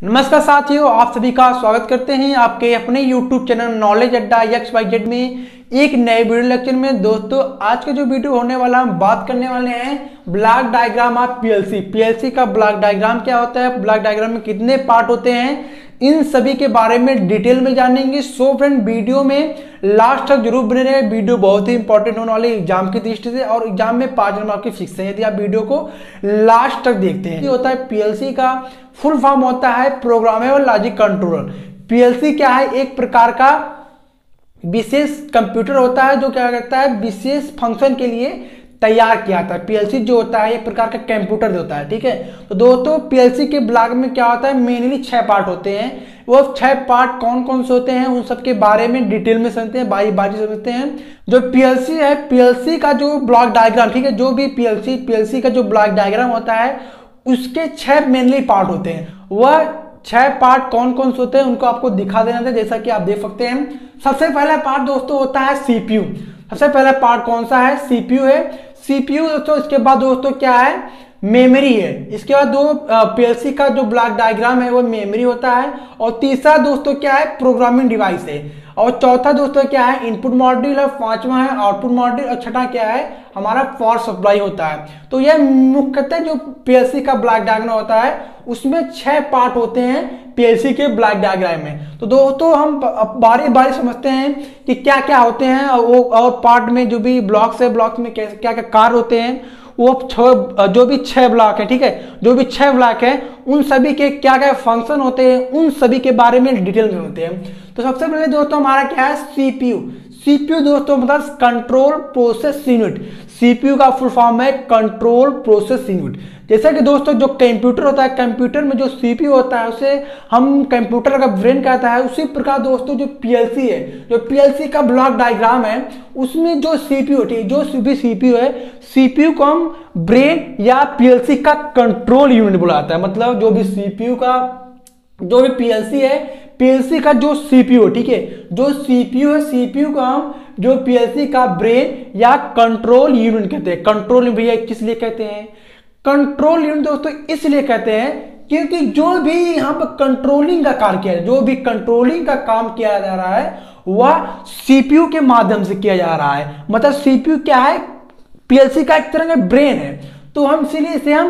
नमस्कार साथियों, आप सभी का स्वागत करते हैं आपके अपने YouTube चैनल नॉलेज अड्डा XYZ में एक नए वीडियो लेक्चर में। दोस्तों, आज का जो वीडियो होने वाला हम बात करने वाले हैं ब्लॉक डायग्राम ऑफ पीएलसी का ब्लॉक डायग्राम क्या होता है, ब्लॉक डायग्राम में कितने पार्ट होते हैं, इन सभी के बारे में डिटेल में जानेंगे। सो फ्रेंड, वीडियो में लास्ट तक जरूर बने रहे। वीडियो बहुत ही इंपॉर्टेंट होने वाली एग्जाम की दृष्टि से, और एग्जाम में 5 नंबर आपके फिक्स है यदि आप वीडियो को लास्ट तक देखते हैं। होता है पीएलसी का फुल फॉर्म होता है प्रोग्रामेबल लॉजिक कंट्रोलर। पीएलसी क्या है? एक प्रकार का विशेष कंप्यूटर होता है जो क्या करता है, विशेष फंक्शन के लिए तैयार किया था। पीएलसी जो होता है एक प्रकार का कंप्यूटर होता है, ठीक है। तो दोस्तों, पीएलसी के ब्लॉक में क्या होता है, मेनली 6 पार्ट होते हैं। वो 6 पार्ट कौन कौन से होते हैं, उन सब के बारे में डिटेल में समझते हैं, बारी बारी समझते हैं। जो पीएलसी है, पीएलसी का जो ब्लॉक डायग्राम, ठीक है, जो भी पीएलसी का जो ब्लॉक डायग्राम होता है उसके 6 मेनली पार्ट होते हैं। वह 6 पार्ट कौन कौन से होते हैं उनको आपको दिखा देना था, जैसा कि आप देख सकते हैं। सबसे पहला पार्ट दोस्तों होता है सीपीयू। सबसे पहला पार्ट कौन सा है? सीपीयू है। सीपीयू दोस्तों, इसके बाद दोस्तों क्या है, मेमोरी है। इसके बाद पीएलसी का जो ब्लॉक डायग्राम है वो मेमोरी होता है। और तीसरा दोस्तों क्या है, प्रोग्रामिंग डिवाइस है। और चौथा दोस्तों क्या है, इनपुट मॉड्यूल। और 5वां है आउटपुट मॉड्यूल। और छठा क्या है, हमारा पावर सप्लाई होता है। तो यह मुख्यतः जो पीएलसी का ब्लॉक डायग्राम होता है उसमें 6 पार्ट होते हैं पीएलसी के ब्लॉक डायग्राम में। तो दोस्तों, हम बारी बारी समझते हैं कि क्या क्या होते हैं और पार्ट में जो भी ब्लॉक्स है, ब्लॉक्स में क्या क्या कार्य होते हैं। वो जो भी 6 ब्लॉक है, ठीक है, जो भी 6 ब्लॉक है उन सभी के क्या क्या फंक्शन होते हैं, उन सभी के बारे में डिटेल में होते हैं। तो सबसे पहले दोस्तों हमारा क्या है, सीपीयू। सीपीयू दोस्तों मतलब कंट्रोल प्रोसेस यूनिट। सीपीयू का फुल फॉर्म है कंट्रोल प्रोसेस यूनिट। जैसे कि दोस्तों जो कंप्यूटर होता है, कंप्यूटर में जो सीपीयू होता है उसे हम कंप्यूटर का ब्रेन कहता है। उसी प्रकार दोस्तों जो पीएलसी है, जो पीएलसी का ब्लॉक डायग्राम है उसमें जो सीपीयू है, जो भी सीपीयू है, सीपीयू को हम ब्रेन या पीएलसी का कंट्रोल यूनिट बुलाता है। मतलब जो भी सीपीयू का, जो भी पीएलसी है, पीएलसी का जो सीपीयू, ठीक है, जो सीपीयू है, सीपीयू को हम जो पीएलसी का ब्रेन या कंट्रोल यूनिट कहते हैं। कंट्रोल भैया किस लिए कहते हैं? कंट्रोल यूनिट दोस्तों इसलिए कहते हैं क्योंकि जो भी यहाँ पर कंट्रोलिंग का कार्य किया, जो भी कंट्रोलिंग का काम किया जा रहा है वह सीपीयू के माध्यम से किया जा रहा है। मतलब सीपीयू क्या है, पीएलसी का एक तरह का ब्रेन है। तो हम इसीलिए इसे हम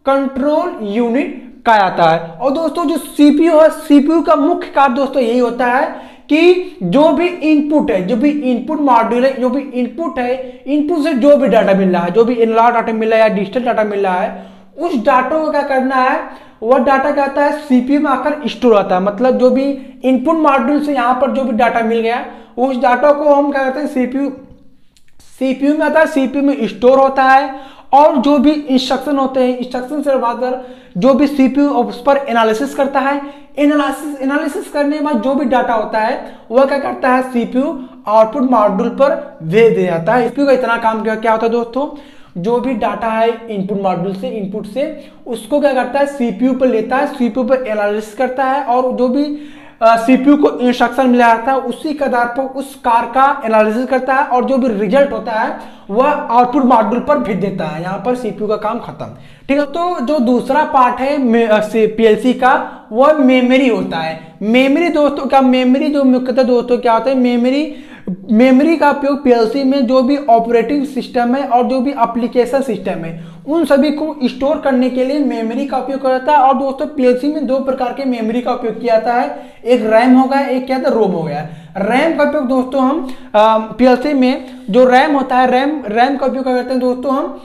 कंट्रोल यूनिट कहा जाता है। और दोस्तों जो सीपीयू है, सीपीयू का मुख्य कार्य दोस्तों यही होता है कि जो भी इनपुट है, जो भी इनपुट मॉड्यूल है, जो भी इनपुट है, इनपुट से जो भी डाटा मिल रहा है, जो भी एनालॉग डाटा मिल रहा है या डिजिटल डाटा मिल रहा है, उस डाटा को क्या करना है, वह डाटा क्या होता है, सीपीयू में आकर स्टोर होता है। मतलब जो भी इनपुट मॉड्यूल से यहाँ पर जो भी डाटा मिल गया उस डाटा को हम क्या करते हैं, सीपीयू में आता है, सीपीयू में स्टोर होता है। और जो भी इंस्ट्रक्शन होते हैं, इंस्ट्रक्शन से बाद जो भी सीपीयू उस पर एनालिसिस करता है। एनालिसिस करने के बाद जो भी डाटा होता है वह क्या करता है, सीपीयू आउटपुट मॉड्यूल पर भेज दिया जाता है। सीपीयू का इतना काम क्या होता है दोस्तों, जो भी डाटा है इनपुट मॉड्यूल से, इनपुट से उसको क्या करता है, सीपीयू पर लेता है, सीपीयू पर एनालिसिस करता है। और जो भी सीपीयू को इंस्ट्रक्शन मिला जाता है उसी के आधार पर उस कार का एनालिसिस करता है। और जो भी रिजल्ट होता है वह आउटपुट मॉड्यूल पर भेज देता है। यहाँ पर सीपीयू का काम खत्म, ठीक है। तो जो दूसरा पार्ट है पीएलसी का, वह मेमोरी होता है। मेमोरी दोस्तों क्या, मेमोरी जो मुख्यतः दोस्तों क्या होता है, मेमोरी का उपयोग पीएलसी में जो भी ऑपरेटिंग सिस्टम है और जो भी एप्लीकेशन सिस्टम है उन सभी को स्टोर करने के लिए मेमोरी का उपयोग किया जाता है। और दोस्तों पीएलसी में 2 प्रकार के मेमोरी का उपयोग किया जाता है, एक रैम हो गया, एक क्या था, रोम हो गया। रैम का उपयोग दोस्तों हम पीएलसी में जो रैम होता है, रैम का उपयोग करते हैं दोस्तों हम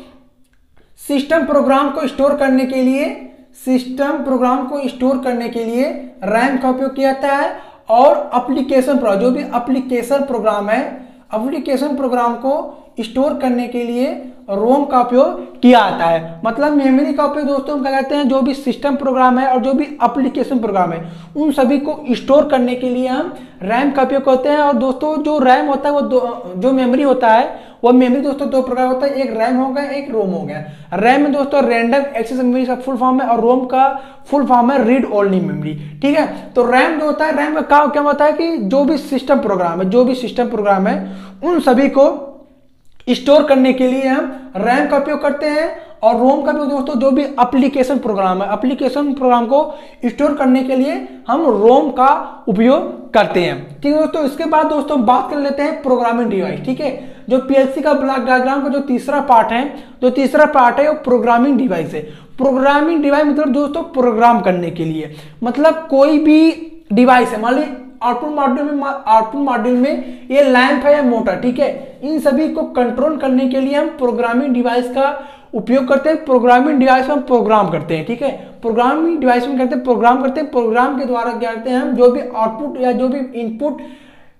सिस्टम प्रोग्राम को स्टोर करने के लिए, रैम का उपयोग किया जाता है। और एप्लीकेशन जो भी एप्लीकेशन प्रोग्राम है, एप्लीकेशन प्रोग्राम को स्टोर करने के लिए रोम का उपयोग किया जाता है। मतलब मेमोरी का उपयोग दोस्तों हम क्या कहते हैं, जो भी सिस्टम प्रोग्राम है और जो भी एप्लीकेशन प्रोग्राम है उन सभी को स्टोर करने के लिए हम रैम का उपयोग करते हैं। और दोस्तों जो रैम होता है वो जो मेमोरी होता है वह मेमोरी दोस्तों 2 प्रकार होता है, एक रैम हो गया, एक रोम हो गया। रैम में दोस्तों रैंडम एक्सेस मेमोरी का फुल फॉर्म है और रोम का फुल फॉर्म है रीड ओनली मेमोरी, ठीक है। तो रैम जो होता है, रैम का क्या होता है कि जो भी सिस्टम प्रोग्राम है, उन सभी को स्टोर करने के लिए हम रैम का उपयोग करते हैं और रोम का भी दोस्तों जो भी एप्लीकेशन प्रोग्राम है, एप्लीकेशन प्रोग्राम को स्टोर करने के लिए हम रोम का उपयोग करते हैं। ठीक है दोस्तों, इसके बाद दोस्तों बात कर लेते हैं प्रोग्रामिंग डिवाइस। ठीक है, जो पीएलसी का ब्लॉक डायग्राम का जो तीसरा पार्ट है वो प्रोग्रामिंग डिवाइस है। प्रोग्रामिंग डिवाइस मतलब दोस्तों प्रोग्राम करने के लिए, मतलब कोई भी डिवाइस है, मान लीजिए आउटपुट मॉड्यूल में ये लैंप है या मोटर, ठीक है, इन सभी को कंट्रोल करने के लिए हम प्रोग्रामिंग डिवाइस का उपयोग करते हैं। प्रोग्रामिंग डिवाइस में हम प्रोग्राम करते हैं। ठीक है, प्रोग्रामिंग डिवाइस में प्रोग्राम करते हैं। प्रोग्राम के द्वारा क्या करते हैं हम, जो भी आउटपुट या जो भी इनपुट,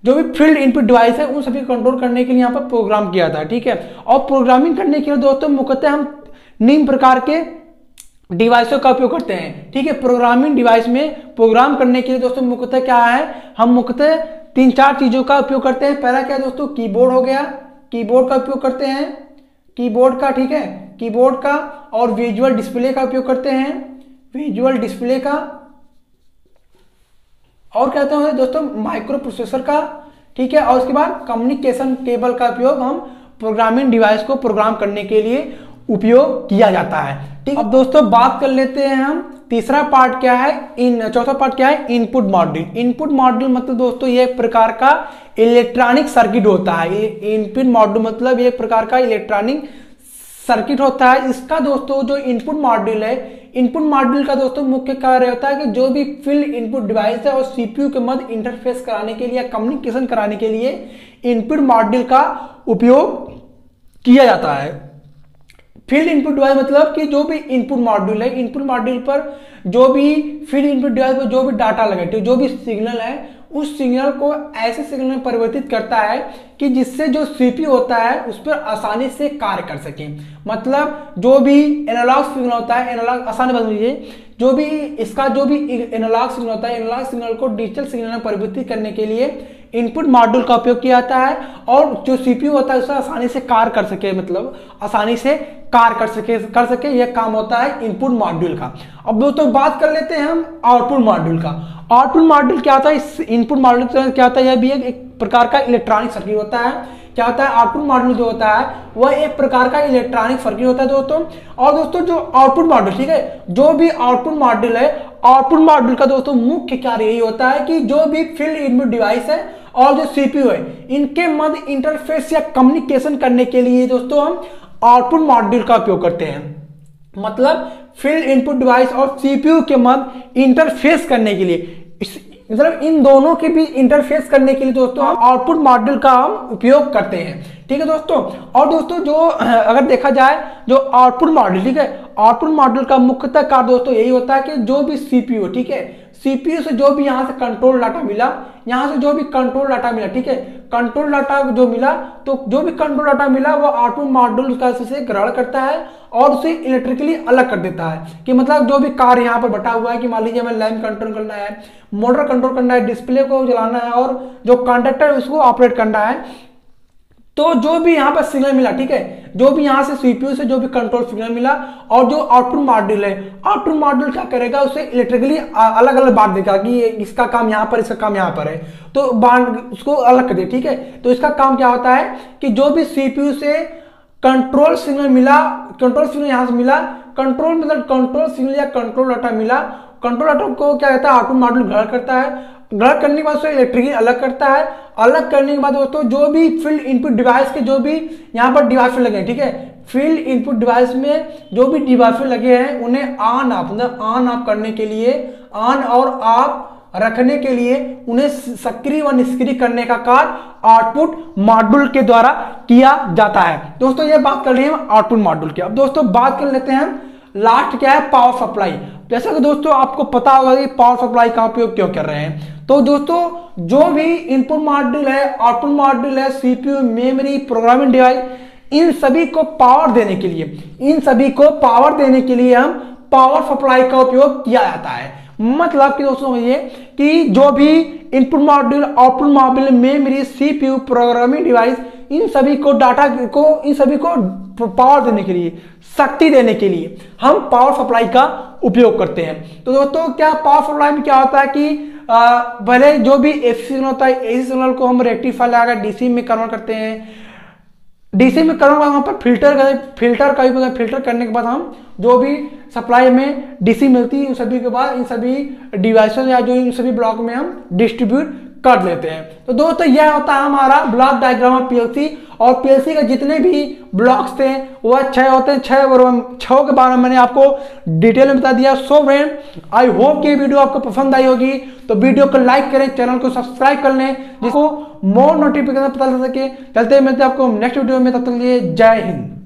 जो भी फील्ड इनपुट डिवाइस है उन सभी को कंट्रोल करने के लिए यहाँ पर प्रोग्राम किया था। ठीक है, और प्रोग्रामिंग करने के लिए दोस्तों मुख्यतः हम निम्न प्रकार के डिवाइसों का उपयोग करते हैं। ठीक है, प्रोग्रामिंग डिवाइस में प्रोग्राम करने के लिए दोस्तों मुख्यतः क्या है, हम मुख्यतः 3-4 चीजों का उपयोग करते हैं। पहला क्या है दोस्तों, कीबोर्ड हो गया, कीबोर्ड का उपयोग करते हैं, कीबोर्ड का, ठीक है, कीबोर्ड का, और विजुअल डिस्प्ले का उपयोग करते हैं, विजुअल डिस्प्ले का, और कहते हैं दोस्तों माइक्रो प्रोसेसर का। ठीक है, और उसके बाद कम्युनिकेशन केबल का उपयोग हम प्रोग्रामिंग डिवाइस को प्रोग्राम करने के लिए उपयोग किया जाता है। ठीक, अब दोस्तों बात कर लेते हैं हम तीसरा पार्ट क्या है, चौथा पार्ट क्या है, इनपुट मॉड्यूल। इनपुट मॉड्यूल मतलब दोस्तों ये एक प्रकार का इलेक्ट्रॉनिक सर्किट होता है। इनपुट मॉड्यूल मतलब एक प्रकार का इलेक्ट्रॉनिक सर्किट होता है। इसका दोस्तों जो इनपुट मॉड्यूल है, इनपुट मॉड्यूल का दोस्तों मुख्य कार्य होता है कि जो भी फील्ड इनपुट डिवाइस है और सीपीयू के मध्य इंटरफेस कराने के लिए, कम्युनिकेशन कराने के लिए इनपुट मॉड्यूल का उपयोग किया जाता है। फील्ड इनपुट डिवाइस मतलब कि जो भी इनपुट मॉड्यूल है, इनपुट मॉड्यूल पर जो भी फील्ड इनपुट डिवाइस पर जो भी डाटा लगे, जो भी सिग्नल है, उस सिग्नल को ऐसे सिग्नल में परिवर्तित करता है कि जिससे जो सीपीयू होता है उस पर आसानी से कार्य कर सके। मतलब जो भी एनालॉग सिग्नल होता है, एनालॉग आसानी बता दीजिए, जो भी इसका जो भी एनालॉग सिग्नल होता है, एनालॉग सिग्नल को डिजिटल सिग्नल में परिवर्तित करने के लिए इनपुट मॉड्यूल का उपयोग किया जाता है, और जो सीपीयू होता है उससे आसानी से कार्य कर सके, मतलब आसानी से कार्य कर सके यह काम होता है इनपुट मॉड्यूल का। अब दोस्तों बात कर लेते हैं हम आउटपुट मॉड्यूल का। आउटपुट मॉड्यूल क्या होता है, इस इनपुट मॉड्यूल क्या होता है, यह भी एक प्रकार का इलेक्ट्रॉनिक सर्किट होता है। क्या होता है, आउटपुट मॉड्यूल जो होता है वह एक प्रकार का इलेक्ट्रॉनिक सर्किट होता है दोस्तों। और दोस्तों जो आउटपुट मॉड्यूल, ठीक है, जो भी आउटपुट मॉड्यूल है, आउटपुट मॉड्यूल का दोस्तों मुख्य कार्य यही होता है कि जो भी फील्ड इनपुट डिवाइस है और जो सीपीयू है, इनके मध्य इंटरफेस या कम्युनिकेशन करने के लिए दोस्तों हम आउटपुट मॉड्यूल का उपयोग करते हैं। मतलब फील्ड इनपुट डिवाइस और सीपीयू के मध्य इंटरफेस करने के लिए, मतलब इन दोनों के बीच इंटरफेस करने के लिए दोस्तों हम आउटपुट मॉड्यूल का हम उपयोग करते हैं। ठीक है दोस्तों, और दोस्तों जो अगर देखा जाए जो आउटपुट मॉड्यूल, ठीक है, आउटपुट मॉड्यूल का मुख्यतः कार्य दोस्तों यही होता है कि जो भी सीपीयू, ठीक है, सीपीयू से जो भी यहां से कंट्रोल डाटा मिला, यहां से जो भी कंट्रोल डाटा मिला, ठीक है, कंट्रोल डाटा जो मिला, तो जो भी कंट्रोल डाटा मिला वो आउटपुट मॉड्यूल का से ग्रहण करता है और उसे इलेक्ट्रिकली अलग कर देता है। कि मतलब जो भी कार्य यहाँ पर बटा हुआ है कि मान लीजिए हमें लैंप कंट्रोल करना है, मोटर कंट्रोल करना है, डिस्प्ले को जलाना है और जो कंडक्टर उसको ऑपरेट करना है, तो जो भी यहाँ पर सिग्नल मिला, ठीक है, जो भी यहाँ से सीपीयू से जो भी कंट्रोल सिग्नल मिला और जो आउटपुट मॉड्यूल है, आउटपुट मॉड्यूल क्या करेगा, उसे इलेक्ट्रिकली अलग अलग बांट देगा कि इसका काम यहाँ पर, इसका काम यहाँ पर है, तो बांट उसको अलग कर दे। ठीक है, तो इसका काम क्या होता है कि जो भी सीपीयू से कंट्रोल सिग्नल मिला, कंट्रोल सिग्नल यहाँ से मिला, कंट्रोल मतलब कंट्रोल सिग्नल या कंट्रोल डाटा मिला, कंट्रोल डाटा को क्या कहता है आउटपुट मॉड्यूल ग्रहण करता है, ग्रहण करने के बाद उसे इलेक्ट्रिकली अलग करता है, अलग करने के बाद दोस्तों जो भी फील्ड इनपुट डिवाइस के जो भी यहाँ पर डिवाइस लगे, ठीक है, फील्ड इनपुट डिवाइस में जो भी डिवाइस लगे हैं उन्हें ऑन ऑफ, मतलब ऑन ऑफ करने के लिए, ऑन और ऑफ रखने के लिए, उन्हें सक्रिय व निष्क्रिय करने का कार्य आउटपुट मॉड्यूल के द्वारा किया जाता है। दोस्तों ये बात कर रहे हैं हम आउटपुट मॉड्यूल की। अब दोस्तों बात कर लेते हैं लास्ट क्या है, पावर सप्लाई। जैसा कि दोस्तों आपको पता होगा कि पावर सप्लाई का उपयोग क्यों कर रहे हैं, तो दोस्तों जो भी इनपुट मॉड्यूल है, आउटपुट मॉड्यूल है, सीपीयू, मेमोरी, प्रोग्रामिंग डिवाइस, इन सभी को पावर देने के लिए, इन सभी को पावर देने के लिए हम पावर सप्लाई का उपयोग किया जाता है। मतलब कि दोस्तों समझिए कि जो भी input module, output module, memory, CPU, programming device, इन सभी को डाटा को, इन सभी को पावर देने के लिए, शक्ति देने के लिए हम पावर सप्लाई का उपयोग करते हैं। तो दोस्तों क्या पावर सप्लाई में क्या होता है कि पहले जो भी एसी सिग्नल होता है, एसी सिग्नल को हम रेक्टिफायर लगाकर डीसी में कन्वर्ट करते हैं, डीसी में करूँगा वहाँ पर फिल्टर करने के बाद हम जो भी सप्लाई में डीसी मिलती है सभी के बाद इन सभी डिवाइसेस या जो इन सभी ब्लॉक में हम डिस्ट्रीब्यूट कर लेते हैं। तो दोस्तों यह होता है हमारा ब्लॉक डायग्राम ऑफ पीएलसी। और पीएलसी के जितने भी ब्लॉक्स थे वह 6 होते हैं। 6 के बारे में मैंने आपको डिटेल में बता दिया। सो फ्रेंड, आई होप कि वीडियो आपको पसंद आई होगी, तो वीडियो को लाइक करें, चैनल को सब्सक्राइब कर लें जिसको मोर नोटिफिकेशन पता लग सके। चलते मिलते हैं आपको नेक्स्ट वीडियो में, तब तक के लिए जय हिंद।